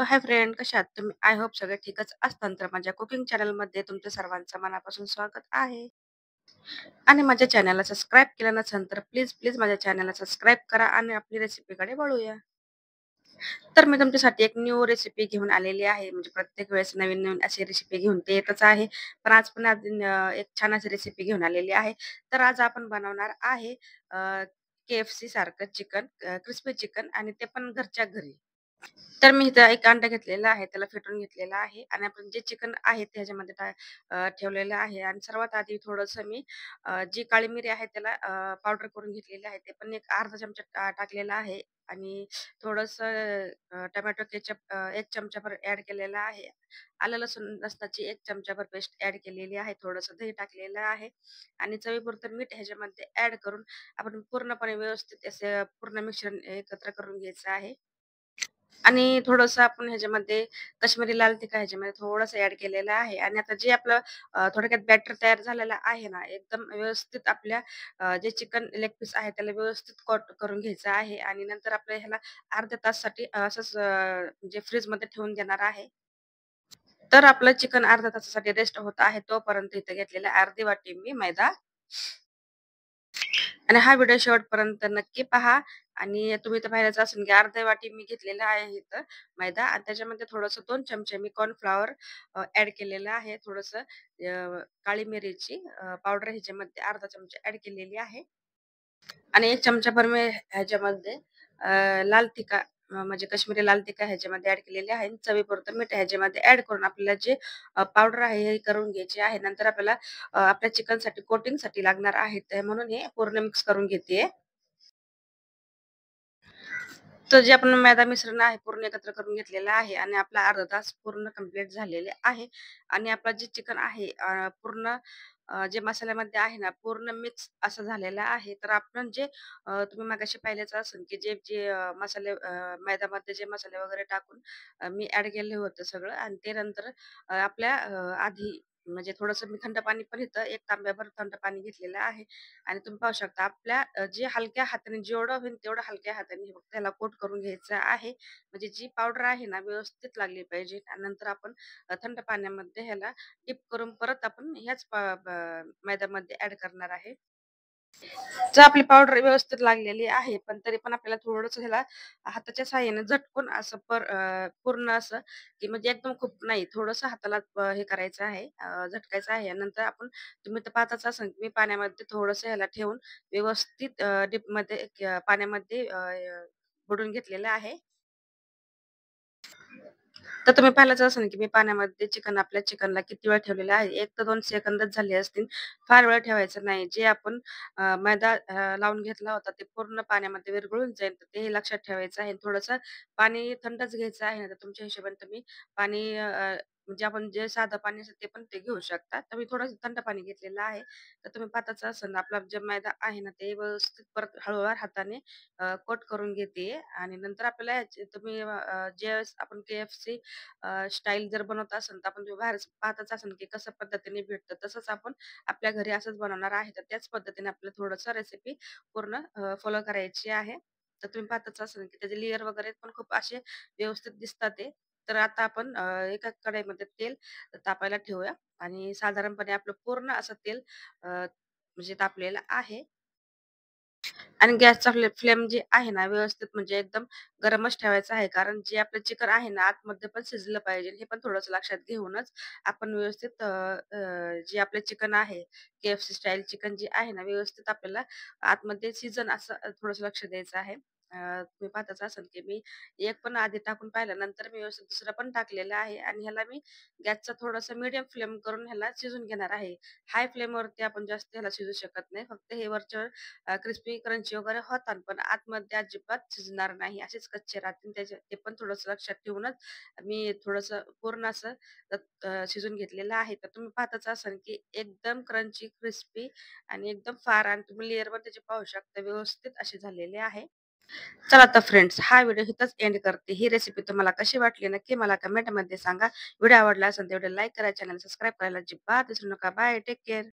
Hi friend, कशा आहात तुम्ही? आय होप सगळे ठीकच असताल. तर माझ्या कुकिंग चॅनलमध्ये तुमचं सर्वांचं मनापासून स्वागत आहे. आणि माझ्या चॅनलला सबस्क्राईब केलं नसेल तर प्लीज प्लीज माझ्या चॅनलला सबस्क्राईब करा आणि आपली रेसिपीकडे वळूया. तर मी तुमच्यासाठी एक न्यू रेसिपी घेऊन आलेली आहे. म्हणजे प्रत्येक वेळेस नवीन नवीन अशी रेसिपी घेऊन ते येतच आहे. पण आज पण एक छान अशी रेसिपी घेऊन आलेली आहे. तर आज आपण बनवणार आहे KFC सारखं चिकन, क्रिस्पी चिकन आणि ते पण घरच्या घरी. तर मी इथं एक अंडा घेतलेला आहे, त्याला फेटून घेतलेला आहे आणि आपण जे चिकन आहे ते ह्याच्यामध्ये ठेवलेलं आहे आणि सर्वात आधी थोडंसं मी जी काळी मिरी आहे त्याला पावडर करून घेतलेली आहे. ते पण एक अर्धा चमचा टाकलेला आहे आणि थोडंसं टोमॅटो केचप 1 चमचाभर ॲड केलेला आहे. आलं लसूण लसणाची 1 चमचाभर पेस्ट ॲड केलेली आहे. थोडंसं दही टाकलेलं आहे आणि चवीपुरतं मीठ ह्याच्यामध्ये ॲड करून आपण पूर्णपणे व्यवस्थित असे पूर्ण मिश्रण एकत्र करून घ्यायचं आहे. आणि थोडंसं आपण ह्याच्यामध्ये काश्मीरी लाल तिखट ह्याच्यामध्ये थोडंसं ॲड केलेलं आहे आणि आता जे आपलं थोडक्यात बॅटर तयार झालेलं आहे ना, एकदम व्यवस्थित आपल्या जे चिकन लेग पीस आहे त्याला व्यवस्थित कोट करून घ्यायचं आहे आणि नंतर आपल्या ह्याला अर्ध्या ताससाठी असंच म्हणजे फ्रिजमध्ये ठेवून देणार आहे. तर आपलं चिकन अर्ध्या तासासाठी रेस्ट होत आहे. तोपर्यंत इथं घेतलेला अर्धी वाटी मी मैदा आणि हा व्हिडिओ शेवटपर्यंत नक्की पहा आणि तुम्ही तर पाहिलंच असेल की अर्धी वाटी मी घेतलेला आहे इथं मैदा आणि त्याच्यामध्ये थोडंसं 2 चमचे मी कॉर्नफ्लॉवर ॲड केलेलं आहे. थोडंसं काळी मिरीची पावडर ह्याच्यामध्ये अर्धा चमचा ॲड केलेली आहे आणि 1 चमचाभर मी ह्याच्यामध्ये लाल तिखट म्हणजे काश्मीरी लाल तिखट ह्याच्यामध्ये ॲड केलेली आहे आणि चवीपुरतं मीठ ह्याच्यामध्ये ॲड करून आपल्याला जे पावडर आहे हे करून घ्यायची आहे. नंतर आपल्याला आपल्या चिकनसाठी कोटिंगसाठी लागणार आहे. तर म्हणून हे पूर्ण मिक्स करून घेतेय. तर जे आपण मैदा मिश्रण आहे पूर्ण एकत्र करून घेतलेलं आहे आणि आपला अर्धा तास पूर्ण कंप्लीट झालेले आहे आणि आपलं जे चिकन आहे पूर्ण जे मसाल्यामध्ये आहे ना पूर्ण मिक्स असं झालेलं आहे. तर आपण जे तुम्ही मगाशी पाहिलेच असेल की जे जे मसाले मैद्यामध्ये जे मसाले वगैरे टाकून मी ॲड केलं होतं सगळं आणि ते नंतर आपल्या आधी म्हणजे थोडंसं मी थंड पाणी पण इथं 1 तांब्याभर थंड पाणी घेतलेलं आहे आणि तुम्ही पाहू शकता आपल्या जे हलक्या हाताने जेवढं होईल तेवढं हलक्या हाताने फक्त त्याला कोट करून घ्यायचं आहे. म्हणजे जी पावडर आहे ना व्यवस्थित लागली पाहिजे आणि नंतर आपण थंड पाण्यामध्ये ह्याला डिप करून परत आपण ह्याच मैद्यामध्ये ॲड करणार आहे. जर आपली पावडर व्यवस्थित लागलेली आहे, पण तरी पण आपल्याला थोडंसं ह्याला हाताच्या साहाय्याने झटकून असं पूर्ण असं, की म्हणजे एकदम खूप नाही, थोडंसं हाताला हे करायचं आहे, झटकायचं आहे. नंतर आपण तुम्ही तर पाहताच असाल, मी पाण्यामध्ये थोडंसं ह्याला ठेवून व्यवस्थित डीपमध्ये पाण्यामध्ये बुडवून घेतलेलं आहे. तर तुम्ही पाहिलंच असेल, की मी पाण्यामध्ये आपल्या चिकनला किती वेळ ठेवलेला आहे. 1 ते 2 सेकंदच झाले असतील. फार वेळ ठेवायचं नाही. जे आपण मैदा लावून घेतला होता, ते पूर्ण पाण्यामध्ये विरघळून जाईल. तर ते लक्षात ठेवायचं आहे. थोडंसं पाणी थंडच घ्यायचं आहे. तर तुमच्या हिशोबाने तुम्ही पाणी म्हणजे आपण जे साधं पाणी असतं ते पण ते घेऊ शकता. तर मी थोडंसं थंड पाणी घेतलेलं आहे. तर तुम्ही पाहताच असाल, आपला जे मैदा आहे ना, ते व्यवस्थित परत हळूवार हाताने कोट करून घेते आणि नंतर आपल्याला तुम्ही ज्यावेळेस आपण KFC स्टाईल जर बनवत असेल, तर आपण तुम्ही बाहेर पाहतच असाल, की कसं पद्धतीने भेटतं. तसंच आपण आपल्या घरी असंच बनवणार आहे. तर त्याच पद्धतीने आपल्याला थोडंसं रेसिपी पूर्ण फॉलो करायची आहे. तर तुम्ही पाहतच असाल, की त्याचे लेयर वगैरे पण खूप असे व्यवस्थित दिसतात ते. तर आता आपण एका कढईमध्ये तेल तापायला ठेवूया आणि साधारणपणे आपलं पूर्ण असं तेल म्हणजे तापलेलं आहे. आणि गॅसचा फ्लेम जी आहे ना, व्यवस्थित म्हणजे एकदम गरमच ठेवायचा आहे. कारण जे आपलं चिकन आहे ना, आतमध्ये पण शिजलं पाहिजे. हे पण थोडंसं लक्षात घेऊनच आपण व्यवस्थित अ, अ, जे आपलं चिकन आहे, KFC स्टाईल चिकन जे आहे ना, व्यवस्थित आपल्याला आतमध्ये शिजन असं थोडंसं लक्ष द्यायचं आहे. तुम्ही पाहताच असाल, की मी एक पण आधी टाकून पाहिलं, नंतर मी व्यवस्थित दुसरं पण टाकलेलं आहे आणि ह्याला मी गॅसचा थोडासा मीडियम फ्लेम करून ह्याला शिजून घेणार आहे. हाय फ्लेमवरती आपण जास्त ह्याला शिजू शकत नाही. फक्त हे वरच्यावर क्रिस्पी क्रंची वगैरे होतात, पण आतमध्ये अजिबात शिजणार नाही. असेच कच्चे राहतील. ते पण थोडंसं लक्षात ठेवूनच मी थोडंसं पूर्ण असं शिजून घेतलेलं आहे. तर तुम्ही पाहताच असाल, की एकदम क्रंची, क्रिस्पी आणि एकदम फार आणि तुम्ही लेयर पण त्याचे पाहू शकता व्यवस्थित असे झालेले आहे. चला तर फ्रेंड्स, हा व्हिडिओ इथंच एंड करते. ही रेसिपी तुम्हाला कशी वाटली नक्की मला कमेंटमध्ये सांगा. व्हिडिओ आवडला असेल तर व्हिडिओ लाईक करा, चॅनल सबस्क्राईब करायला अजिबात विसरू नका. Bye, take care.